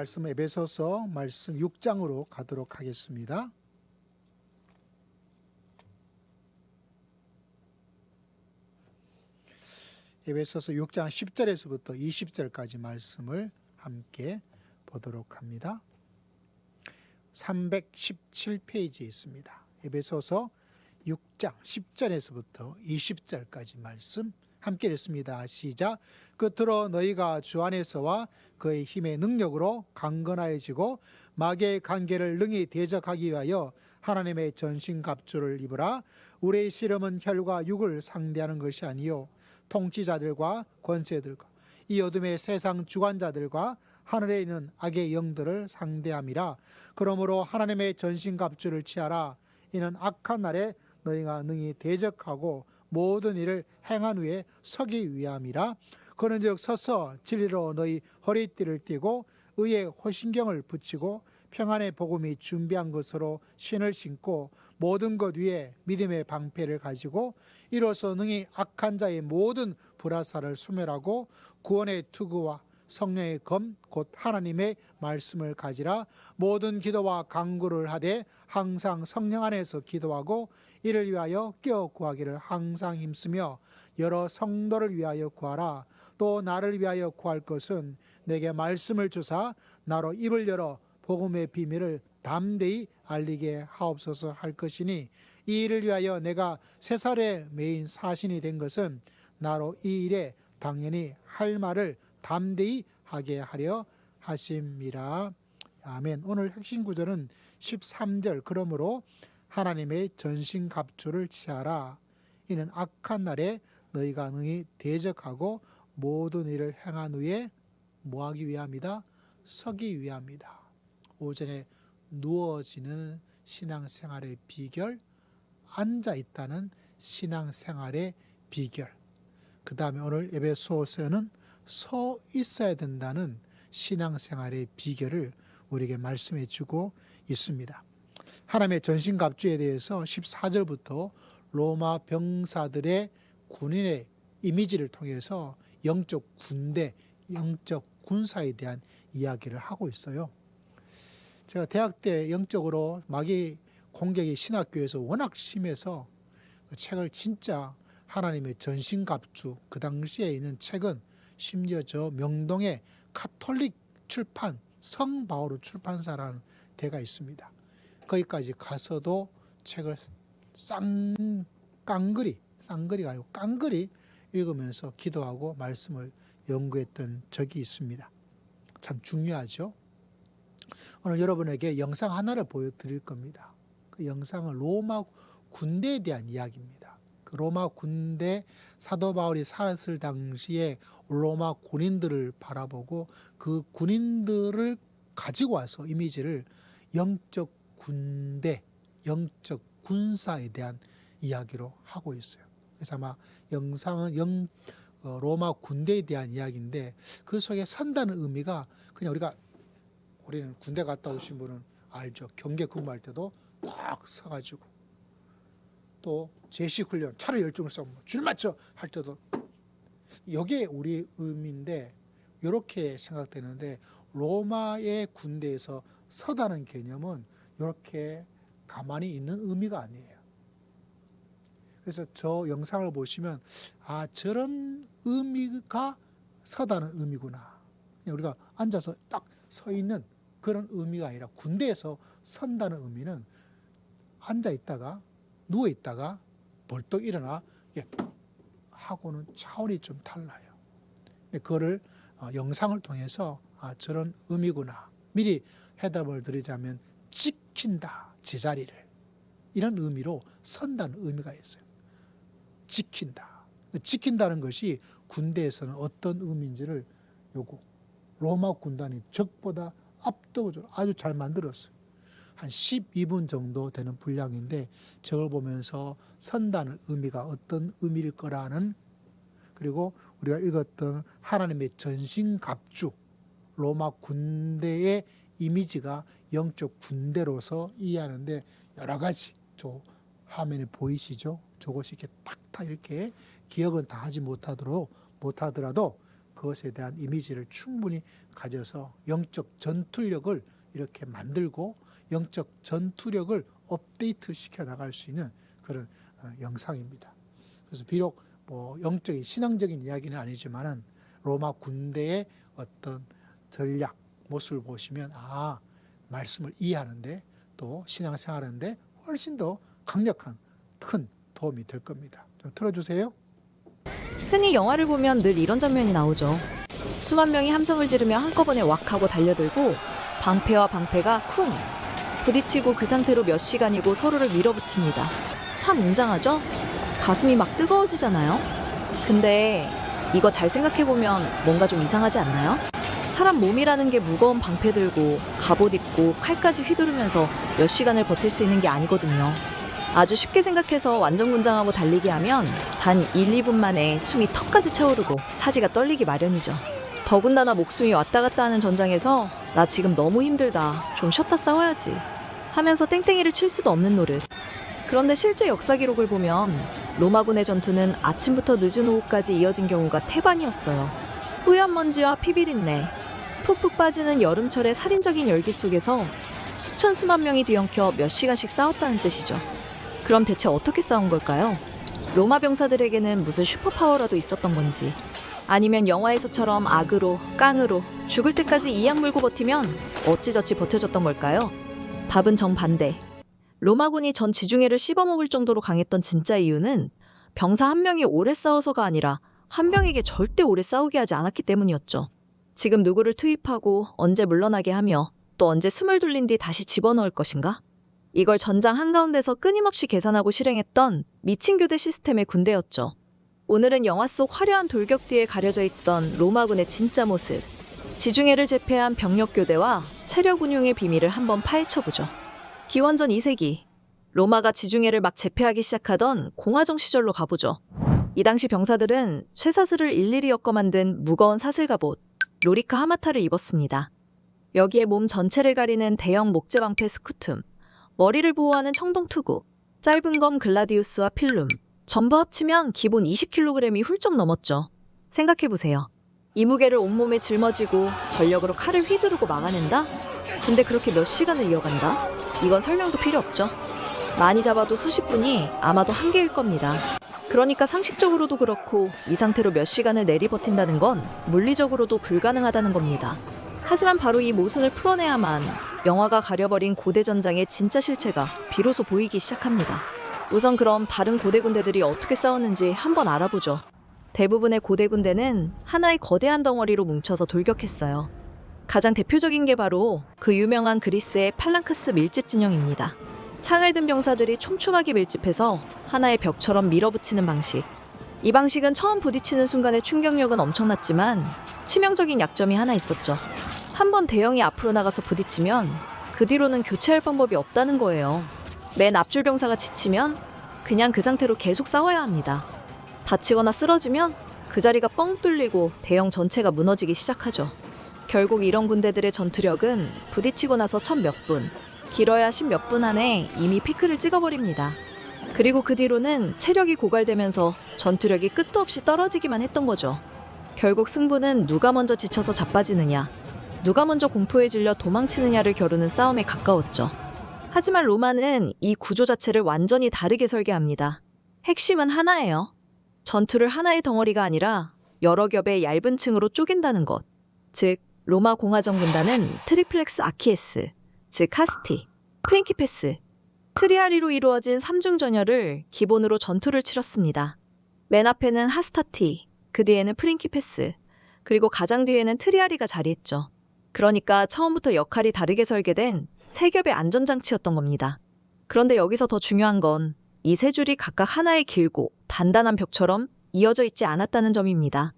말씀 에베소서 말씀 6장으로 가도록 하겠습니다. 에베소서 6장 10절에서부터 20절까지 말씀을 함께 보도록 합니다. 317페이지에 있습니다. 에베소서 6장 10절에서부터 20절까지 말씀 함께 읽습니다. 시작. 끝으로 너희가 주 안에서와 그의 힘의 능력으로 강건하여지고 마귀의 관계를 능히 대적하기 위하여 하나님의 전신갑주를 입으라. 우리의 씨름은 혈과 육을 상대하는 것이 아니요 통치자들과 권세들과 이 어둠의 세상 주관자들과 하늘에 있는 악의 영들을 상대함이라. 그러므로 하나님의 전신갑주를 취하라. 이는 악한 날에 너희가 능히 대적하고 모든 일을 행한 후에 서기 위함이라. 그런즉 서서 진리로 너희 허리띠를 띠고 의의 호신경을 붙이고 평안의 복음이 준비한 것으로 신을 신고 모든 것 위에 믿음의 방패를 가지고 이로써 능히 악한 자의 모든 불화살을 소멸하고 구원의 투구와 성령의 검 곧 하나님의 말씀을 가지라. 모든 기도와 간구를 하되 항상 성령 안에서 기도하고 이를 위하여 깨어 구하기를 항상 힘쓰며 여러 성도를 위하여 구하라. 또 나를 위하여 구할 것은 내게 말씀을 주사 나로 입을 열어 복음의 비밀을 담대히 알리게 하옵소서 할 것이니 이 일을 위하여 내가 세 살의 메인 사신이 된 것은 나로 이 일에 당연히 할 말을 담대히 하게 하려 하심이라. 아멘. 오늘 핵심 구절은 13절. 그러므로 하나님의 전신갑주를 취하라. 이는 악한 날에 너희가 능히 대적하고 모든 일을 행한 후에 뭐하기 위함이다? 서기 위함이다. 오전에 누워지는 신앙생활의 비결, 앉아있다는 신앙생활의 비결. 그 다음에 오늘 에베소서는 서 있어야 된다는 신앙생활의 비결을 우리에게 말씀해 주고 있습니다. 하나님의 전신갑주에 대해서 14절부터 로마 병사들의 군인의 이미지를 통해서 영적 군대, 영적 군사에 대한 이야기를 하고 있어요. 제가 대학 때 영적으로 마귀 공격이 신학교에서 워낙 심해서 책을 진짜 하나님의 전신갑주, 그 당시에 있는 책은 심지어 저 명동에 카톨릭 출판 성바오로 출판사라는 데가 있습니다. 거기까지 가서도 책을 쌍그리가 아니고 깡그리 읽으면서 기도하고 말씀을 연구했던 적이 있습니다. 참 중요하죠. 오늘 여러분에게 영상 하나를 보여드릴 겁니다. 그 영상은 로마 군대에 대한 이야기입니다. 그 로마 군대, 사도 바울이 살았을 당시에 로마 군인들을 바라보고 그 군인들을 가지고 와서 이미지를 영적 군대, 영적 군사에 대한 이야기로 하고 있어요. 그래서 아마 영상은 로마 군대에 대한 이야기인데 그 속에 선다는 의미가 그냥 우리는 군대 갔다 오신 분은 알죠. 경계 근무할 때도 딱 서가지고 또 제식훈련, 차로 열중을 써고 줄 맞춰 할 때도 이게 우리 의미인데 이렇게 생각되는데 로마의 군대에서 서다는 개념은 이렇게 가만히 있는 의미가 아니에요. 그래서 저 영상을 보시면 아 저런 의미가 서다는 의미구나. 그냥 우리가 앉아서 딱 서 있는 그런 의미가 아니라 군대에서 선다는 의미는 앉아 있다가 누워 있다가 벌떡 일어나 하고는 차원이 좀 달라요. 그거를 영상을 통해서 아 저런 의미구나. 미리 해답을 드리자면 지킨다 제자리를 이런 의미로 선다는 의미가 있어요. 지킨다. 지킨다는 것이 군대에서는 어떤 의미인지를 로마 군단이 적보다 압도적으로 아주 잘 만들었어요. 한 12분 정도 되는 분량인데 저걸 보면서 선다는 의미가 어떤 의미일 거라는 그리고 우리가 읽었던 하나님의 전신갑주 로마 군대의 이미지가 영적 군대로서 이해하는데 여러 가지 저 화면에 보이시죠? 저것이 이렇게 탁탁 이렇게 기억은 다 하지 못하더라도 그것에 대한 이미지를 충분히 가져서 영적 전투력을 이렇게 만들고 영적 전투력을 업데이트 시켜 나갈 수 있는 그런 영상입니다. 그래서 비록 뭐 영적인 신앙적인 이야기는 아니지만은 로마 군대의 어떤 전략 모습을 보시면 말씀을 이해하는데 또 신앙생활하는데 훨씬 더 강력한 큰 도움이 될 겁니다. 좀 틀어주세요. 흔히 영화를 보면 늘 이런 장면이 나오죠. 수만 명이 함성을 지르며 한꺼번에 왁 하고 달려들고 방패와 방패가 쿵 부딪히고 그 상태로 몇 시간이고 서로를 밀어붙입니다. 참 웅장하죠? 가슴이 막 뜨거워지잖아요. 근데 이거 잘 생각해보면 뭔가 좀 이상하지 않나요? 사람 몸이라는 게 무거운 방패 들고 갑옷 입고 칼까지 휘두르면서 몇 시간을 버틸 수 있는 게 아니거든요. 아주 쉽게 생각해서 완전군장하고 달리기 하면 단 1, 2분 만에 숨이 턱까지 차오르고 사지가 떨리기 마련이죠. 더군다나 목숨이 왔다 갔다 하는 전장에서 나 지금 너무 힘들다, 좀 쉬었다 싸워야지 하면서 땡땡이를 칠 수도 없는 노릇. 그런데 실제 역사 기록을 보면 로마군의 전투는 아침부터 늦은 오후까지 이어진 경우가 태반이었어요. 뿌연 먼지와 피비린내, 푹푹 빠지는 여름철의 살인적인 열기 속에서 수천 수만 명이 뒤엉켜 몇 시간씩 싸웠다는 뜻이죠. 그럼 대체 어떻게 싸운 걸까요? 로마 병사들에게는 무슨 슈퍼파워라도 있었던 건지, 아니면 영화에서처럼 악으로 깡으로 죽을 때까지 이악 물고 버티면 어찌저찌 버텨졌던 걸까요? 답은 정반대. 로마군이 전 지중해를 씹어먹을 정도로 강했던 진짜 이유는 병사 한 명이 오래 싸워서가 아니라 한 명에게 절대 오래 싸우게 하지 않았기 때문이었죠. 지금 누구를 투입하고 언제 물러나게 하며 또 언제 숨을 돌린 뒤 다시 집어넣을 것인가? 이걸 전장 한가운데서 끊임없이 계산하고 실행했던 미친 교대 시스템의 군대였죠. 오늘은 영화 속 화려한 돌격 뒤에 가려져 있던 로마군의 진짜 모습, 지중해를 제패한 병력 교대와 체력 운용의 비밀을 한번 파헤쳐보죠. 기원전 2세기, 로마가 지중해를 막 제패하기 시작하던 공화정 시절로 가보죠. 이 당시 병사들은 쇠사슬을 일일이 엮어 만든 무거운 사슬갑옷, 로리카 하마타를 입었습니다. 여기에 몸 전체를 가리는 대형 목재 방패 스쿠툼, 머리를 보호하는 청동투구, 짧은 검 글라디우스와 필름, 전부 합치면 기본 20kg이 훌쩍 넘었죠. 생각해보세요. 이 무게를 온몸에 짊어지고 전력으로 칼을 휘두르고 막아낸다? 근데 그렇게 몇 시간을 이어간다? 이건 설명도 필요 없죠. 많이 잡아도 수십 분이 아마도 한계일 겁니다. 그러니까 상식적으로도 그렇고 이 상태로 몇 시간을 내리버틴다는 건 물리적으로도 불가능하다는 겁니다. 하지만 바로 이 모순을 풀어내야만 영화가 가려버린 고대 전장의 진짜 실체가 비로소 보이기 시작합니다. 우선 그럼 다른 고대 군대들이 어떻게 싸웠는지 한번 알아보죠. 대부분의 고대 군대는 하나의 거대한 덩어리로 뭉쳐서 돌격했어요. 가장 대표적인 게 바로 그 유명한 그리스의 팔랑크스 밀집 진영입니다. 창을 든 병사들이 촘촘하게 밀집해서 하나의 벽처럼 밀어붙이는 방식. 이 방식은 처음 부딪히는 순간의 충격력은 엄청났지만 치명적인 약점이 하나 있었죠. 한번 대형이 앞으로 나가서 부딪히면 그 뒤로는 교체할 방법이 없다는 거예요. 맨 앞줄 병사가 지치면 그냥 그 상태로 계속 싸워야 합니다. 다치거나 쓰러지면 그 자리가 뻥 뚫리고 대형 전체가 무너지기 시작하죠. 결국 이런 군대들의 전투력은 부딪히고 나서 첫 몇 분, 길어야 10몇 분 안에 이미 피크를 찍어버립니다. 그리고 그 뒤로는 체력이 고갈되면서 전투력이 끝도 없이 떨어지기만 했던 거죠. 결국 승부는 누가 먼저 지쳐서 자빠지느냐, 누가 먼저 공포에 질려 도망치느냐를 겨루는 싸움에 가까웠죠. 하지만 로마는 이 구조 자체를 완전히 다르게 설계합니다. 핵심은 하나예요. 전투를 하나의 덩어리가 아니라 여러 겹의 얇은 층으로 쪼갠다는 것. 즉, 로마 공화정 군단은 트리플렉스 아키에스, 즉 카스티, 프린키페스, 트리아리로 이루어진 3중 전열을 기본으로 전투를 치렀습니다. 맨 앞에는 하스타티, 그 뒤에는 프린키페스, 그리고 가장 뒤에는 트리아리가 자리했죠. 그러니까 처음부터 역할이 다르게 설계된 세 겹의 안전장치였던 겁니다. 그런데 여기서 더 중요한 건 이 세 줄이 각각 하나의 길고 단단한 벽처럼 이어져 있지 않았다는 점입니다.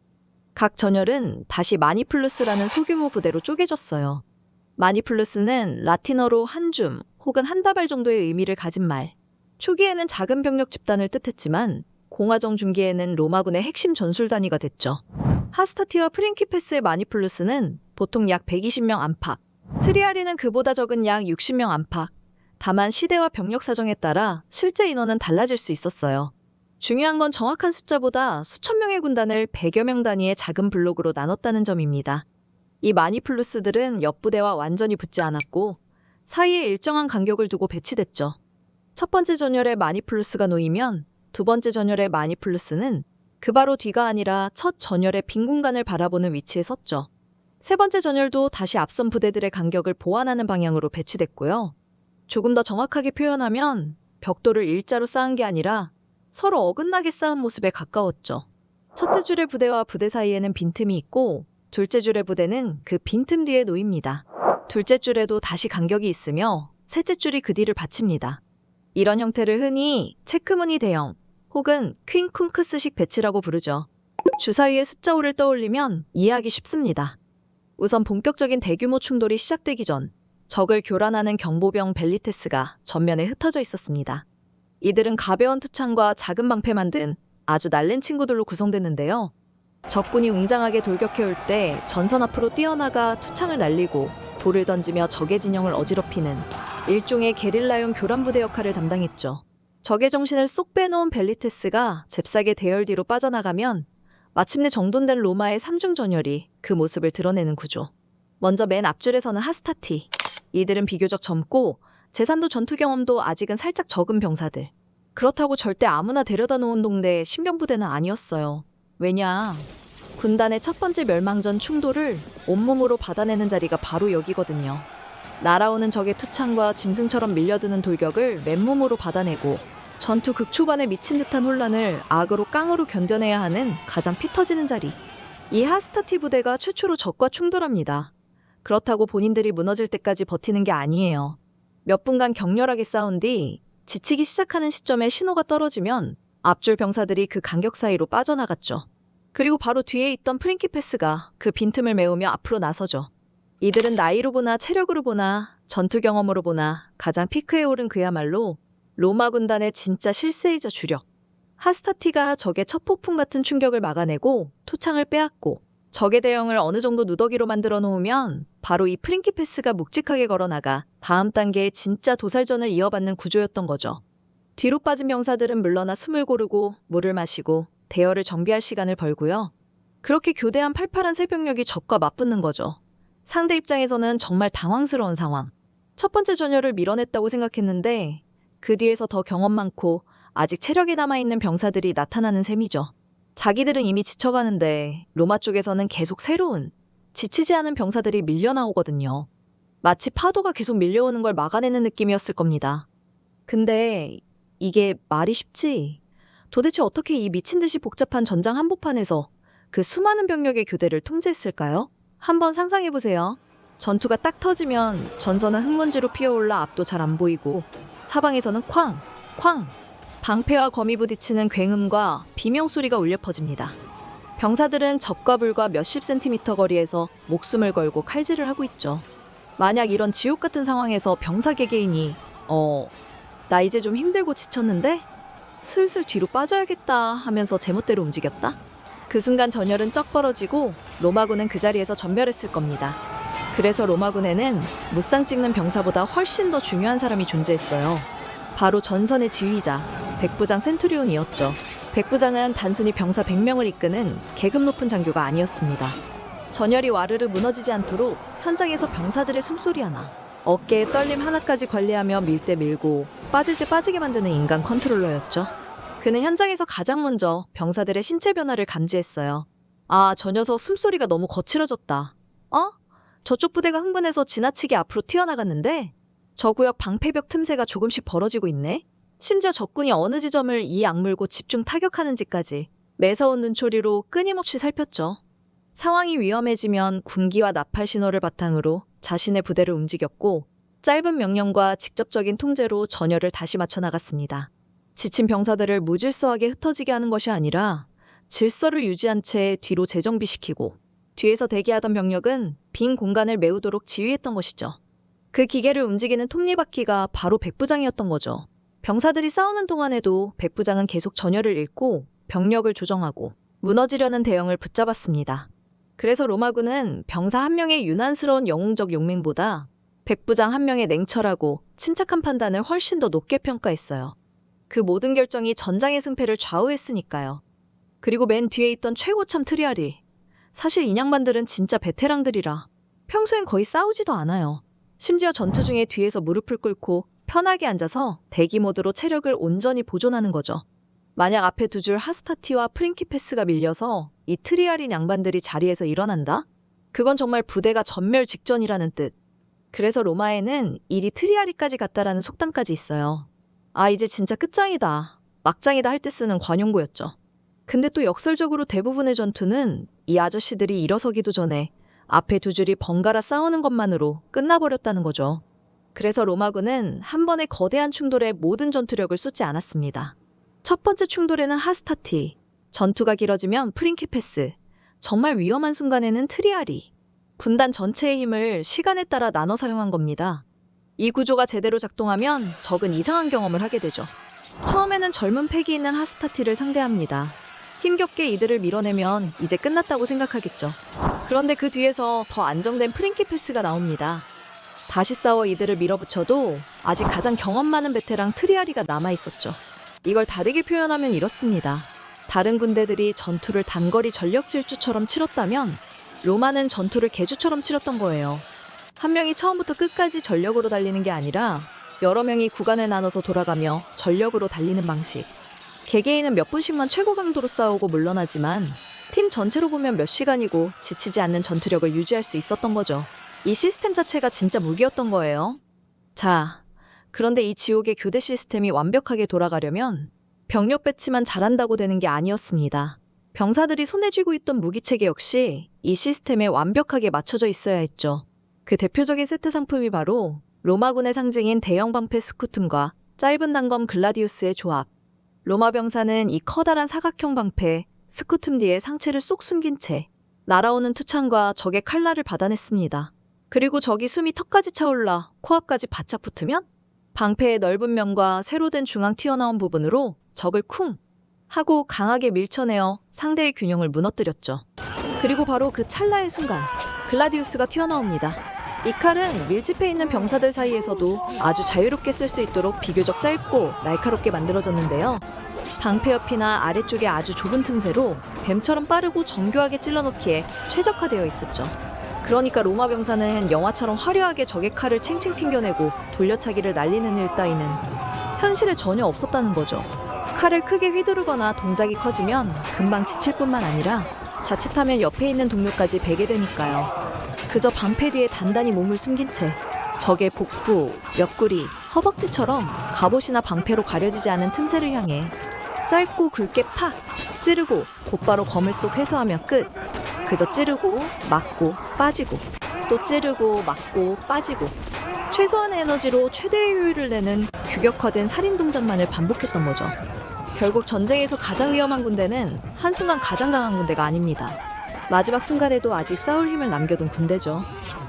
각 전열은 다시 마니플루스라는 소규모 부대로 쪼개졌어요. 마니플루스는 라틴어로 한 줌 혹은 한 다발 정도의 의미를 가진 말. 초기에는 작은 병력 집단을 뜻했지만 공화정 중기에는 로마군의 핵심 전술 단위가 됐죠. 하스타티와 프린키페스의 마니플루스는 보통 약 120명 안팎, 트리아리는 그보다 적은 약 60명 안팎. 다만 시대와 병력 사정에 따라 실제 인원은 달라질 수 있었어요. 중요한 건 정확한 숫자보다 수천 명의 군단을 100여 명 단위의 작은 블록으로 나눴다는 점입니다. 이 마니플루스들은 옆 부대와 완전히 붙지 않았고 사이에 일정한 간격을 두고 배치됐죠. 첫 번째 전열에 마니플루스가 놓이면 두 번째 전열의 마니플루스는 그 바로 뒤가 아니라 첫 전열의 빈 공간을 바라보는 위치에 섰죠. 세 번째 전열도 다시 앞선 부대들의 간격을 보완하는 방향으로 배치됐고요. 조금 더 정확하게 표현하면 벽돌을 일자로 쌓은 게 아니라 서로 어긋나게 쌓은 모습에 가까웠죠. 첫째 줄의 부대와 부대 사이에는 빈틈이 있고 둘째 줄의 부대는 그 빈틈 뒤에 놓입니다. 둘째 줄에도 다시 간격이 있으며 셋째 줄이 그 뒤를 받칩니다. 이런 형태를 흔히 체크무늬 대형 혹은 퀸쿵크스식 배치라고 부르죠. 주사위의 숫자 5를 떠올리면 이해하기 쉽습니다. 우선 본격적인 대규모 충돌이 시작되기 전 적을 교란하는 경보병 벨리테스가 전면에 흩어져 있었습니다. 이들은 가벼운 투창과 작은 방패만 든 아주 날랜 친구들로 구성됐는데요. 적군이 웅장하게 돌격해올 때 전선 앞으로 뛰어나가 투창을 날리고 돌을 던지며 적의 진영을 어지럽히는 일종의 게릴라용 교란부대 역할을 담당했죠. 적의 정신을 쏙 빼놓은 벨리테스가 잽싸게 대열 뒤로 빠져나가면 마침내 정돈된 로마의 삼중전열이 그 모습을 드러내는 구조. 먼저 맨 앞줄에 서는 하스타티. 이들은 비교적 젊고 재산도 전투 경험도 아직은 살짝 적은 병사들. 그렇다고 절대 아무나 데려다 놓은 동네 신병부대는 아니었어요. 왜냐? 군단의 첫 번째 멸망전 충돌을 온몸으로 받아내는 자리가 바로 여기거든요. 날아오는 적의 투창과 짐승처럼 밀려드는 돌격을 맨몸으로 받아내고 전투 극초반에 미친 듯한 혼란을 악으로 깡으로 견뎌내야 하는 가장 피 터지는 자리. 이 하스타티 부대가 최초로 적과 충돌합니다. 그렇다고 본인들이 무너질 때까지 버티는 게 아니에요. 몇 분간 격렬하게 싸운 뒤 지치기 시작하는 시점에 신호가 떨어지면 앞줄 병사들이 그 간격 사이로 빠져나갔죠. 그리고 바로 뒤에 있던 프린키페스가 그 빈틈을 메우며 앞으로 나서죠. 이들은 나이로 보나 체력으로 보나 전투 경험으로 보나 가장 피크에 오른 그야말로 로마 군단의 진짜 실세이자 주력. 하스타티가 적의 첫 폭풍 같은 충격을 막아내고 투창을 빼앗고 적의 대형을 어느 정도 누더기로 만들어 놓으면 바로 이 프린키페스가 묵직하게 걸어나가 다음 단계의 진짜 도살전을 이어받는 구조였던 거죠. 뒤로 빠진 병사들은 물러나 숨을 고르고 물을 마시고 대열을 정비할 시간을 벌고요. 그렇게 교대한 팔팔한 새벽녘이 적과 맞붙는 거죠. 상대 입장에서는 정말 당황스러운 상황. 첫 번째 전열을 밀어냈다고 생각했는데 그 뒤에서 더 경험 많고 아직 체력이 남아있는 병사들이 나타나는 셈이죠. 자기들은 이미 지쳐가는데 로마 쪽에서는 계속 새로운, 지치지 않은 병사들이 밀려나오거든요. 마치 파도가 계속 밀려오는 걸 막아내는 느낌이었을 겁니다. 근데 이게 말이 쉽지? 도대체 어떻게 이 미친 듯이 복잡한 전장 한복판에서 그 수많은 병력의 교대를 통제했을까요? 한번 상상해보세요. 전투가 딱 터지면 전선은 흙먼지로 피어올라 앞도 잘 안 보이고 사방에서는 쾅! 쾅! 방패와 검이 부딪히는 굉음과 비명소리가 울려 퍼집니다. 병사들은 적과 불과 몇십 센티미터 거리에서 목숨을 걸고 칼질을 하고 있죠. 만약 이런 지옥 같은 상황에서 병사 개개인이 나 이제 좀 힘들고 지쳤는데? 슬슬 뒤로 빠져야겠다 하면서 제멋대로 움직였다? 그 순간 전열은 쩍 벌어지고 로마군은 그 자리에서 전멸했을 겁니다. 그래서 로마군에는 무쌍 찍는 병사보다 훨씬 더 중요한 사람이 존재했어요. 바로 전선의 지휘자, 백부장 센투리온이었죠. 백부장은 단순히 병사 100명을 이끄는 계급 높은 장교가 아니었습니다. 전열이 와르르 무너지지 않도록 현장에서 병사들의 숨소리 하나, 어깨에 떨림 하나까지 관리하며 밀 때 밀고 빠질 때 빠지게 만드는 인간 컨트롤러였죠. 그는 현장에서 가장 먼저 병사들의 신체 변화를 감지했어요. 아, 저 녀석 숨소리가 너무 거칠어졌다. 저쪽 부대가 흥분해서 지나치게 앞으로 튀어나갔는데 저 구역 방패벽 틈새가 조금씩 벌어지고 있네. 심지어 적군이 어느 지점을 이 악물고 집중 타격하는지까지 매서운 눈초리로 끊임없이 살폈죠. 상황이 위험해지면 군기와 나팔 신호를 바탕으로 자신의 부대를 움직였고 짧은 명령과 직접적인 통제로 전열을 다시 맞춰 나갔습니다. 지친 병사들을 무질서하게 흩어지게 하는 것이 아니라 질서를 유지한 채 뒤로 재정비시키고 뒤에서 대기하던 병력은 빈 공간을 메우도록 지휘했던 것이죠. 그 기계를 움직이는 톱니바퀴가 바로 백부장이었던 거죠. 병사들이 싸우는 동안에도 백부장은 계속 전열을 잃고 병력을 조정하고 무너지려는 대형을 붙잡았습니다. 그래서 로마군은 병사 한 명의 유난스러운 영웅적 용맹보다 백부장 한 명의 냉철하고 침착한 판단을 훨씬 더 높게 평가했어요. 그 모든 결정이 전장의 승패를 좌우했으니까요. 그리고 맨 뒤에 있던 최고참 트리아리. 사실 인양반들은 진짜 베테랑들이라 평소엔 거의 싸우지도 않아요. 심지어 전투 중에 뒤에서 무릎을 꿇고 편하게 앉아서 대기 모드로 체력을 온전히 보존하는 거죠. 만약 앞에 두 줄 하스타티와 프린키페스가 밀려서 이 트리아린 양반들이 자리에서 일어난다? 그건 정말 부대가 전멸 직전이라는 뜻. 그래서 로마에는 일이 트리아리까지 갔다라는 속담까지 있어요. 아, 이제 진짜 끝장이다. 막장이다 할 때 쓰는 관용구였죠. 근데 또 역설적으로 대부분의 전투는 이 아저씨들이 일어서기도 전에 앞에 두 줄이 번갈아 싸우는 것만으로 끝나버렸다는 거죠. 그래서 로마군은 한 번의 거대한 충돌에 모든 전투력을 쏟지 않았습니다. 첫 번째 충돌에는 하스타티, 전투가 길어지면 프린키페스, 정말 위험한 순간에는 트리아리, 군단 전체의 힘을 시간에 따라 나눠 사용한 겁니다. 이 구조가 제대로 작동하면 적은 이상한 경험을 하게 되죠. 처음에는 젊은 패기 있는 하스타티를 상대합니다. 힘겹게 이들을 밀어내면 이제 끝났다고 생각하겠죠. 그런데 그 뒤에서 더 안정된 프린키페스가 나옵니다. 다시 싸워 이들을 밀어붙여도 아직 가장 경험 많은 베테랑 트리아리가 남아있었죠. 이걸 다르게 표현하면 이렇습니다. 다른 군대들이 전투를 단거리 전력 질주처럼 치렀다면 로마는 전투를 개주처럼 치렀던 거예요. 한 명이 처음부터 끝까지 전력으로 달리는 게 아니라 여러 명이 구간을 나눠서 돌아가며 전력으로 달리는 방식. 개개인은 몇 분씩만 최고 강도로 싸우고 물러나지만 팀 전체로 보면 몇 시간이고 지치지 않는 전투력을 유지할 수 있었던 거죠. 이 시스템 자체가 진짜 무기였던 거예요. 자, 그런데 이 지옥의 교대 시스템이 완벽하게 돌아가려면 병력 배치만 잘한다고 되는 게 아니었습니다. 병사들이 손에 쥐고 있던 무기체계 역시 이 시스템에 완벽하게 맞춰져 있어야 했죠. 그 대표적인 세트 상품이 바로 로마군의 상징인 대형 방패 스쿠툼과 짧은 단검 글라디우스의 조합. 로마 병사는 이 커다란 사각형 방패 스쿠툼 뒤에 상체를 쏙 숨긴 채 날아오는 투창과 적의 칼날을 받아냈습니다. 그리고 적이 숨이 턱까지 차올라 코앞까지 바짝 붙으면 방패의 넓은 면과 세로 된 중앙 튀어나온 부분으로 적을 쿵 하고 강하게 밀쳐내어 상대의 균형을 무너뜨렸죠. 그리고 바로 그 찰나의 순간 글라디우스가 튀어나옵니다. 이 칼은 밀집해 있는 병사들 사이에서도 아주 자유롭게 쓸 수 있도록 비교적 짧고 날카롭게 만들어졌는데요. 방패 옆이나 아래쪽에 아주 좁은 틈새로 뱀처럼 빠르고 정교하게 찔러넣기에 최적화되어 있었죠. 그러니까 로마 병사는 영화처럼 화려하게 적의 칼을 챙챙 튕겨내고 돌려차기를 날리는 일 따위는 현실에 전혀 없었다는 거죠. 칼을 크게 휘두르거나 동작이 커지면 금방 지칠 뿐만 아니라 자칫하면 옆에 있는 동료까지 베게 되니까요. 그저 방패 뒤에 단단히 몸을 숨긴 채 적의 복부, 옆구리, 허벅지처럼 갑옷이나 방패로 가려지지 않은 틈새를 향해 짧고 굵게 팍 찌르고 곧바로 검을 쏙 회수하며 끝. 그저 찌르고 맞고 빠지고 또 찌르고 맞고 빠지고 최소한의 에너지로 최대의 효율을 내는 규격화된 살인 동작만을 반복했던 거죠. 결국 전쟁에서 가장 위험한 군대는 한순간 가장 강한 군대가 아닙니다. 마지막 순간에도 아직 싸울 힘을 남겨둔 군대죠.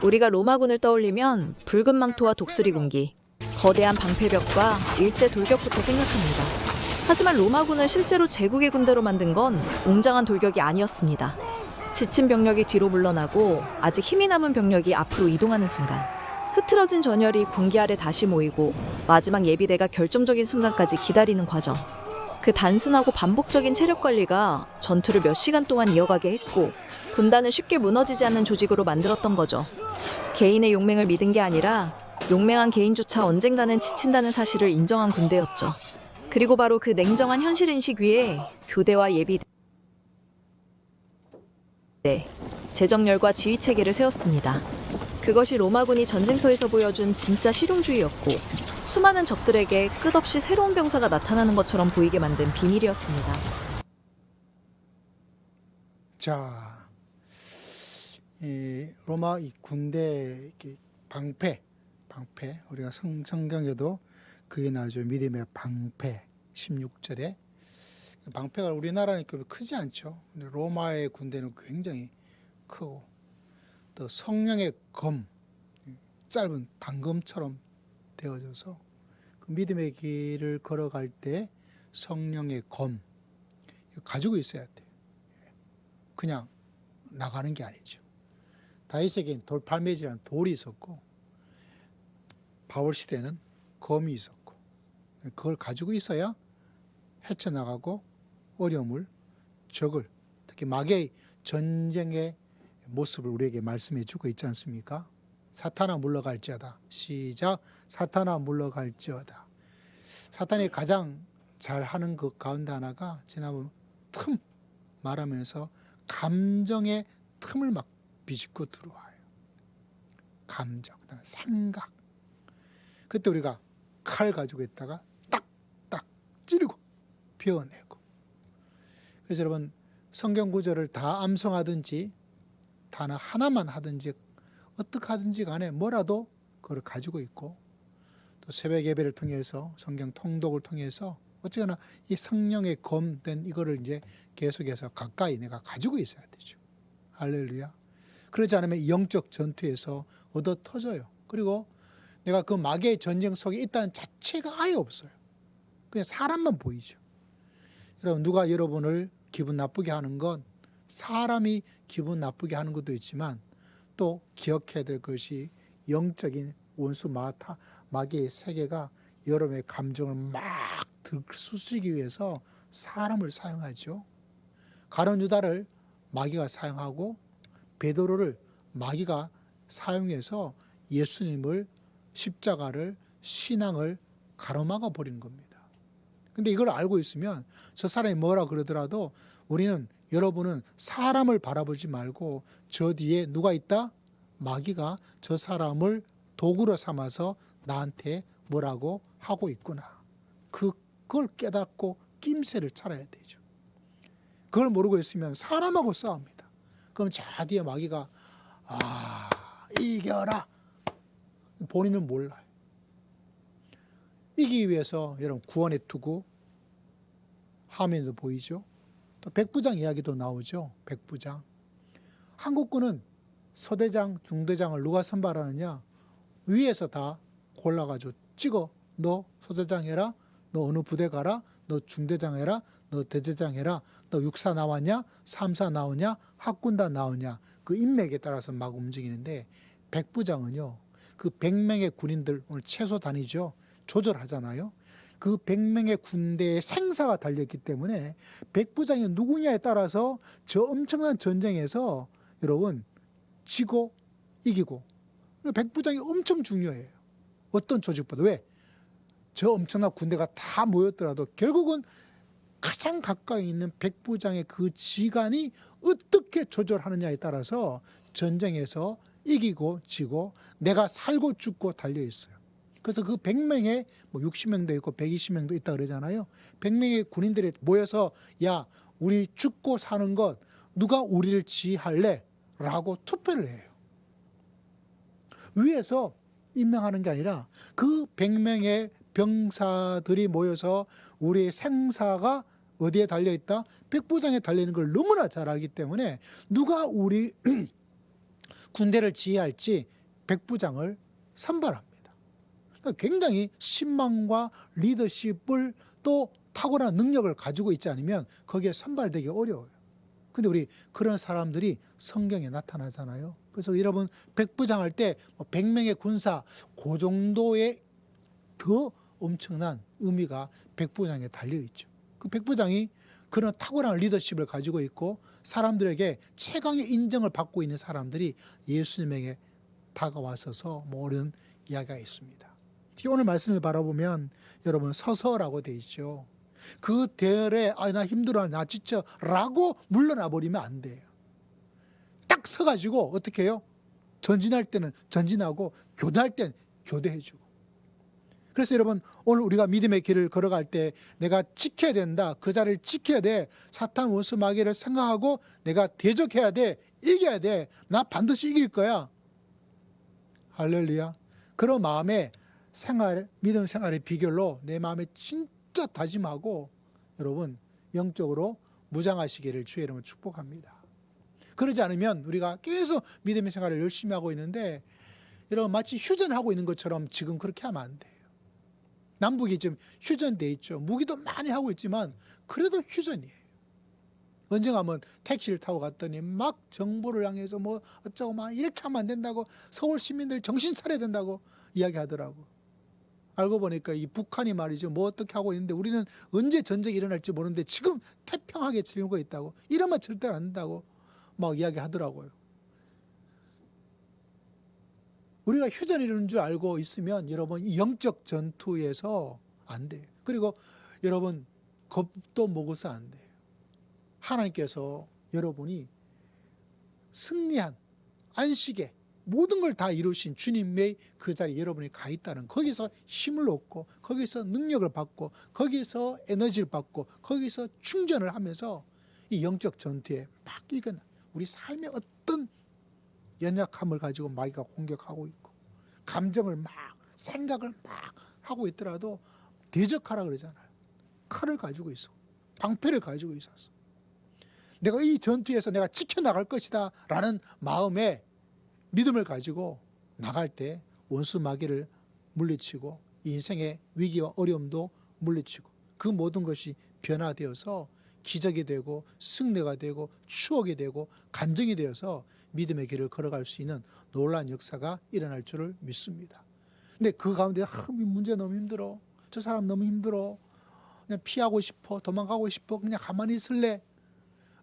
우리가 로마군을 떠올리면 붉은 망토와 독수리 군기, 거대한 방패벽과 일제 돌격부터 생각합니다. 하지만 로마군을 실제로 제국의 군대로 만든 건 웅장한 돌격이 아니었습니다. 지친 병력이 뒤로 물러나고 아직 힘이 남은 병력이 앞으로 이동하는 순간 흐트러진 전열이 군기 아래 다시 모이고 마지막 예비대가 결정적인 순간까지 기다리는 과정. 그 단순하고 반복적인 체력 관리가 전투를 몇 시간 동안 이어가게 했고 군단을 쉽게 무너지지 않는 조직으로 만들었던 거죠. 개인의 용맹을 믿은 게 아니라 용맹한 개인조차 언젠가는 지친다는 사실을 인정한 군대였죠. 그리고 바로 그 냉정한 현실인식 위에 교대와 예비대, 재정렬과 지휘체계를 세웠습니다. 그것이 로마군이 전쟁터에서 보여준 진짜 실용주의였고 수많은 적들에게 끝없이 새로운 병사가 나타나는 것처럼 보이게 만든 비밀이었습니다. 자, 이 로마 이 군대 방패 우리가 성경에도 그게 나오죠. 믿음의 방패 16절에 방패가 우리나라는 크지 않죠. 근데 로마의 군대는 굉장히 크고 또 성령의 검 짧은 단검처럼 되어져서 그 믿음의 길을 걸어갈 때 성령의 검 가지고 있어야 돼요. 그냥 나가는 게 아니죠. 다윗에게는 돌팔매질이라는 돌이 있었고 바울 시대는 검이 있었고 그걸 가지고 있어야 헤쳐나가고 어려움을 적을 특히 마귀의 전쟁의 모습을 우리에게 말씀해 주고 있지 않습니까? 사탄아 물러갈지어다. 시작. 사탄아 물러갈지어다. 사탄이 가장 잘하는 것 가운데 하나가 지난번 틈 말하면서 감정의 틈을 막 비집고 들어와요. 감정, 그다음에 생각. 그때 우리가 칼 가지고 있다가 딱딱 찌르고 베어내고. 그래서 여러분 성경 구절을 다 암송하든지 단어 하나만 하든지 어떻게 하든지 간에 뭐라도 그걸 가지고 있고 또 새벽 예배를 통해서 성경 통독을 통해서 어쨌거나 이 성령의 검된 이거를 이제 계속해서 가까이 내가 가지고 있어야 되죠. 할렐루야. 그렇지 않으면 이 영적 전투에서 얻어 터져요. 그리고 내가 그 마귀의 전쟁 속에 있다는 자체가 아예 없어요. 그냥 사람만 보이죠. 여러분 누가 여러분을 기분 나쁘게 하는 건 사람이 기분 나쁘게 하는 것도 있지만 또 기억해야 될 것이 영적인 원수 마귀의 세계가 여러분의 감정을 막 들쑤시기 위해서 사람을 사용하죠. 가룟 유다를 마귀가 사용하고 베드로를 마귀가 사용해서 예수님을 십자가를 신앙을 가로막아 버리는 겁니다. 근데 이걸 알고 있으면 저 사람이 뭐라 그러더라도 우리는 여러분은 사람을 바라보지 말고 저 뒤에 누가 있다? 마귀가 저 사람을 도구로 삼아서 나한테 뭐라고 하고 있구나. 그걸 깨닫고 낌새를 차려야 되죠. 그걸 모르고 있으면 사람하고 싸웁니다. 그럼 저 뒤에 마귀가 이겨라. 본인은 몰라요. 이기기 위해서 여러분 구원의 투구 화면에도 보이죠. 또 백부장 이야기도 나오죠. 백부장. 한국군은 소대장, 중대장을 누가 선발하느냐? 위에서 다 골라가지고 찍어. 너 소대장 해라. 너 어느 부대 가라. 너 중대장 해라. 너 대대장 해라. 너 육사 나왔냐? 삼사 나오냐? 학군단 나오냐? 그 인맥에 따라서 막 움직이는데 백부장은요. 그 100명의 군인들 오늘 최소 단위죠. 조절하잖아요. 그 100명의 군대의 생사가 달렸기 때문에 백부장이 누구냐에 따라서 저 엄청난 전쟁에서 여러분 지고 이기고 백부장이 엄청 중요해요. 어떤 조직보다. 왜? 저 엄청난 군대가 다 모였더라도 결국은 가장 가까이 있는 백부장의 그 지간이 어떻게 조절하느냐에 따라서 전쟁에서 이기고 지고 내가 살고 죽고 달려있어요. 그래서 그 100명에 뭐 60명도 있고 120명도 있다 그러잖아요. 100명의 군인들이 모여서 야 우리 죽고 사는 것 누가 우리를 지휘할래? 라고 투표를 해요. 위에서 임명하는 게 아니라 그 100명의 병사들이 모여서 우리의 생사가 어디에 달려있다? 백부장에 달려있는 걸 너무나 잘 알기 때문에 누가 우리 군대를 지휘할지 백부장을 선발합니다. 그러니까 굉장히 신망과 리더십을 또 탁월한 능력을 가지고 있지 않으면 거기에 선발되기 어려워요. 근데 우리 그런 사람들이 성경에 나타나잖아요. 그래서 여러분 백부장 할 때 100명의 군사 그 정도의 더 엄청난 의미가 백부장에 달려있죠. 그 백부장이 그런 탁월한 리더십을 가지고 있고 사람들에게 최강의 인정을 받고 있는 사람들이 예수님에게 다가와서서 뭐 이런 이야기가 있습니다. 특히 오늘 말씀을 바라보면 여러분 서서라고 돼 있죠. 그 대열에 나 힘들어 나 지쳐 라고 물러나 버리면 안 돼요. 딱 서가지고 어떻게 해요? 전진할 때는 전진하고 교대할 때는 교대해주고. 그래서 여러분 오늘 우리가 믿음의 길을 걸어갈 때 내가 지켜야 된다. 그 자리를 지켜야 돼. 사탄 원수 마귀를 생각하고 내가 대적해야 돼. 이겨야 돼. 나 반드시 이길 거야. 할렐루야. 그런 마음에 믿음 생활의 비결로 내 마음에 진짜 다짐하고 여러분 영적으로 무장하시기를 주의 이름으로 축복합니다. 그러지 않으면 우리가 계속 믿음의 생활을 열심히 하고 있는데 여러분 마치 휴전하고 있는 것처럼 지금 그렇게 하면 안 돼요. 남북이 지금 휴전돼 있죠. 무기도 많이 하고 있지만 그래도 휴전이에요. 언젠가 한번 택시를 타고 갔더니 막 정부를 향해서 뭐 어쩌고 막 이렇게 하면 안 된다고 서울 시민들 정신 차려야 된다고 이야기하더라고. 알고 보니까 이 북한이 말이죠. 뭐 어떻게 하고 있는데 우리는 언제 전쟁이 일어날지 모르는데 지금 태평하게 지내고 있다고. 이러면 절대 안 된다고 막 이야기하더라고요. 우리가 휴전이 이러는 줄 알고 있으면 여러분 이 영적 전투에서 안 돼요. 그리고 여러분 겁도 먹어서 안 돼요. 하나님께서 여러분이 승리한 안식에 모든 걸 다 이루신 주님의 그 자리에 여러분이 가 있다는, 거기서 힘을 얻고 거기서 능력을 받고 거기서 에너지를 받고 거기서 충전을 하면서 이 영적 전투에 막 이건 우리 삶의 어떤 연약함을 가지고 마귀가 공격하고 있고 감정을 막 생각을 막 하고 있더라도 대적하라 그러잖아요. 칼을 가지고 있어. 방패를 가지고 있어서 내가 이 전투에서 내가 지켜나갈 것이다 라는 마음에 믿음을 가지고 나갈 때 원수 마귀를 물리치고 인생의 위기와 어려움도 물리치고 그 모든 것이 변화되어서 기적이 되고 승리가 되고 추억이 되고 간증이 되어서 믿음의 길을 걸어갈 수 있는 놀라운 역사가 일어날 줄을 믿습니다. 근데 그 가운데 이 문제 너무 힘들어. 저 사람 너무 힘들어. 그냥 피하고 싶어. 도망가고 싶어. 그냥 가만히 있을래.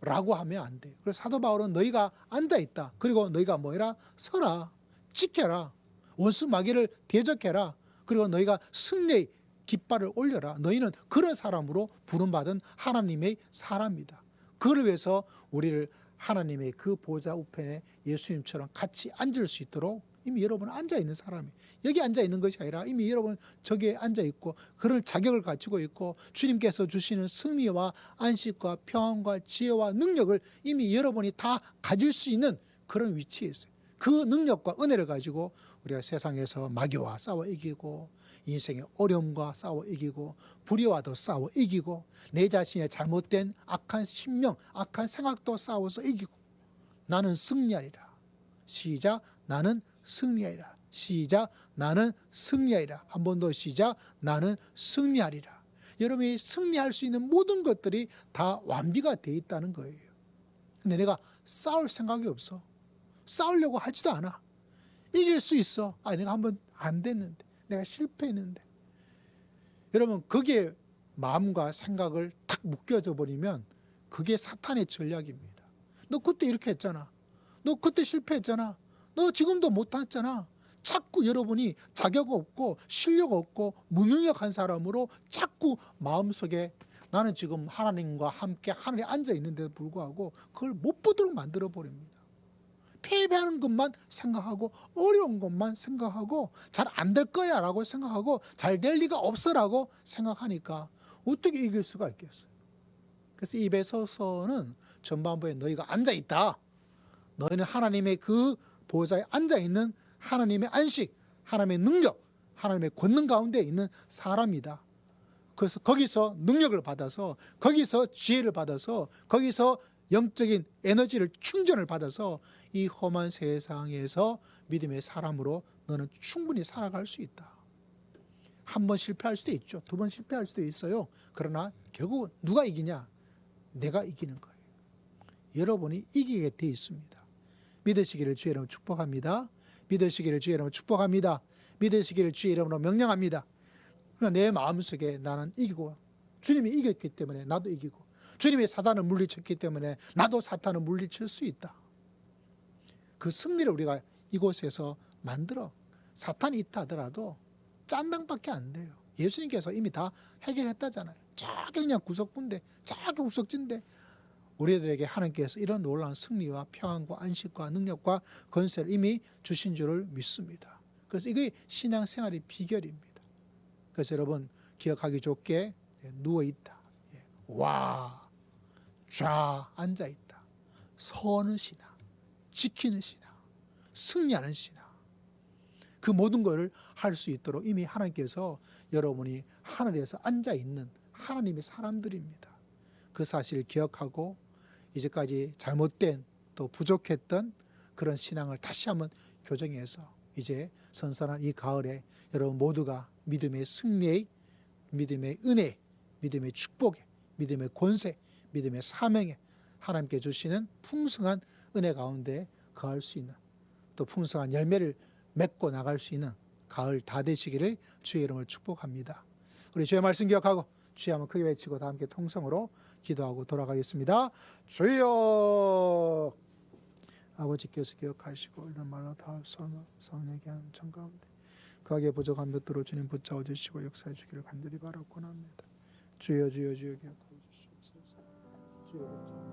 라고 하면 안 돼요. 그래서 사도 바울은 너희가 앉아있다. 그리고 너희가 뭐해라? 서라. 지켜라. 원수 마귀를 대적해라. 그리고 너희가 승리의 깃발을 올려라. 너희는 그런 사람으로 부름받은 하나님의 사람이다. 그걸 위해서 우리를 하나님의 그 보좌 우편에 예수님처럼 같이 앉을 수 있도록 이미 여러분 앉아있는 사람이에요. 여기 앉아있는 것이 아니라 이미 여러분 저기에 앉아있고 그런 자격을 갖추고 있고 주님께서 주시는 승리와 안식과 평안과 지혜와 능력을 이미 여러분이 다 가질 수 있는 그런 위치에 있어요. 그 능력과 은혜를 가지고 우리가 세상에서 마귀와 싸워 이기고 인생의 어려움과 싸워 이기고 불의와도 싸워 이기고 내 자신의 잘못된 악한 심령, 악한 생각도 싸워서 이기고 나는 승리하리라. 시작. 나는 승리하리라. 시작. 나는 승리하리라. 한 번 더 시작. 나는 승리하리라. 여러분이 승리할 수 있는 모든 것들이 다 완비가 되어 있다는 거예요. 근데 내가 싸울 생각이 없어. 싸우려고 하지도 않아. 이길 수 있어. 내가 한번 안 됐는데. 내가 실패했는데. 여러분 거기에 마음과 생각을 탁 묶여져 버리면 그게 사탄의 전략입니다. 너 그때 이렇게 했잖아. 너 그때 실패했잖아. 너 지금도 못했잖아. 자꾸 여러분이 자격 없고 실력 없고 무능력한 사람으로 자꾸 마음속에 나는 지금 하나님과 함께 하늘에 앉아 있는데도 불구하고 그걸 못 보도록 만들어 버립니다. 패배하는 것만 생각하고 어려운 것만 생각하고 잘 안 될 거야 라고 생각하고 잘 될 리가 없어라고 생각하니까 어떻게 이길 수가 있겠어요. 그래서 이 에베소서는 전반부에 너희가 앉아 있다. 너희는 하나님의 그 보좌에 앉아있는 하나님의 안식, 하나님의 능력, 하나님의 권능 가운데 있는 사람이다. 그래서 거기서 능력을 받아서 거기서 지혜를 받아서 거기서 영적인 에너지를 충전을 받아서 이 험한 세상에서 믿음의 사람으로 너는 충분히 살아갈 수 있다. 한 번 실패할 수도 있죠. 두 번 실패할 수도 있어요. 그러나 결국 누가 이기냐? 내가 이기는 거예요. 여러분이 이기게 돼 있습니다. 믿으시기를 주의 이름으로 축복합니다. 믿으시기를 주의 이름으로 축복합니다. 믿으시기를 주의 이름으로 명령합니다. 내 마음속에 나는 이기고 주님이 이겼기 때문에 나도 이기고 주님이 사탄을 물리쳤기 때문에 나도 사탄을 물리칠 수 있다. 그 승리를 우리가 이곳에서 만들어. 사탄이 있다 하더라도 짠당밖에 안 돼요. 예수님께서 이미 다 해결했다잖아요. 저기 그냥 구석군데 저기 구석진데 우리들에게 하나님께서 이런 놀라운 승리와 평안과 안식과 능력과 권세를 이미 주신 줄을 믿습니다. 그래서 이게 신앙생활의 비결입니다. 그래서 여러분 기억하기 좋게 누워있다. 와, 좌 앉아있다. 서는 신앙, 지키는 신앙, 승리하는 신앙. 그 모든 것을 할 수 있도록 이미 하나님께서 여러분이 하늘에서 앉아있는 하나님의 사람들입니다. 그 사실을 기억하고 이제까지 잘못된 또 부족했던 그런 신앙을 다시 한번 교정해서 이제 선선한 이 가을에 여러분 모두가 믿음의 승리의, 믿음의 은혜, 믿음의 축복에, 믿음의 권세, 믿음의 사명에 하나님께 주시는 풍성한 은혜 가운데 거할 수 있는 또 풍성한 열매를 맺고 나갈 수 있는 가을 다 되시기를 주의 이름을 축복합니다. 우리 주의 말씀 기억하고 주의 한번 크게 외치고 다 함께 통성으로 기도하고 돌아가겠습니다. 주여. 아버지께서 기억하시고 이런 말로 다 성령에게 하는 정 가운데 그에게 부족한 것들을 주님 붙잡아 주시고 역사해 주기를 간절히 바라고 합니다. 주여 주여 주여 기억하여 주시옵소서. 주여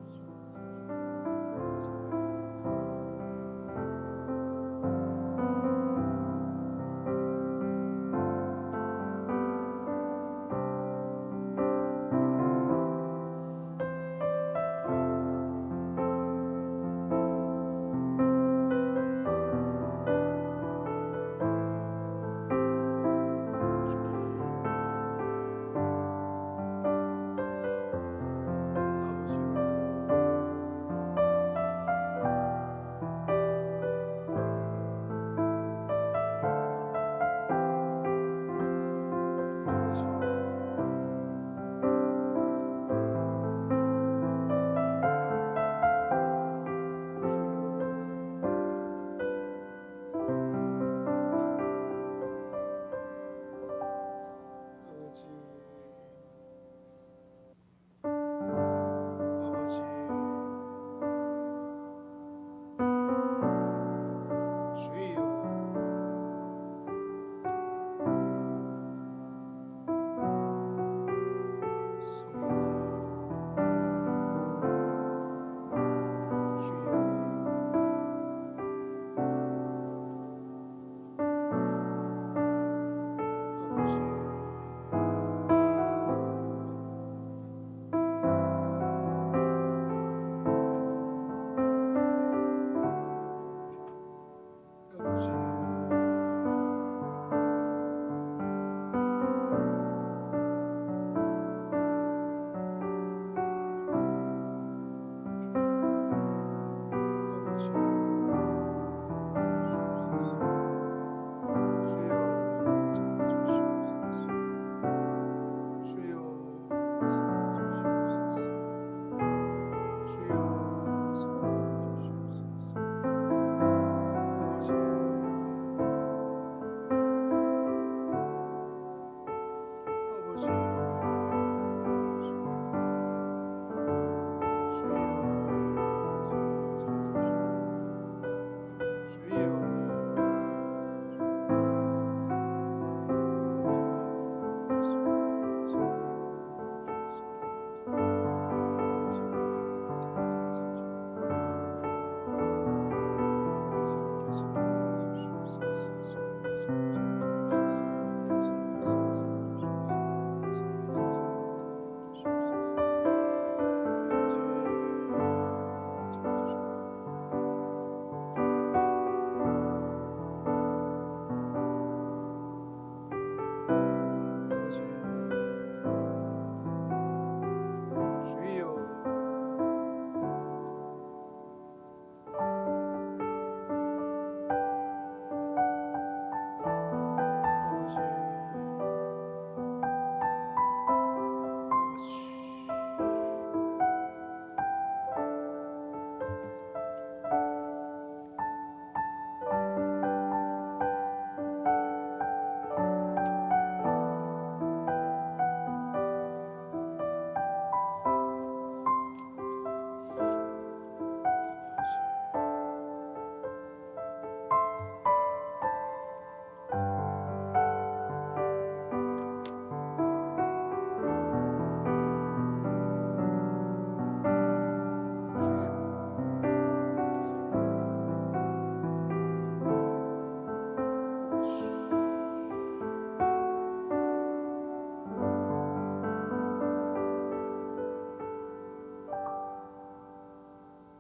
아버지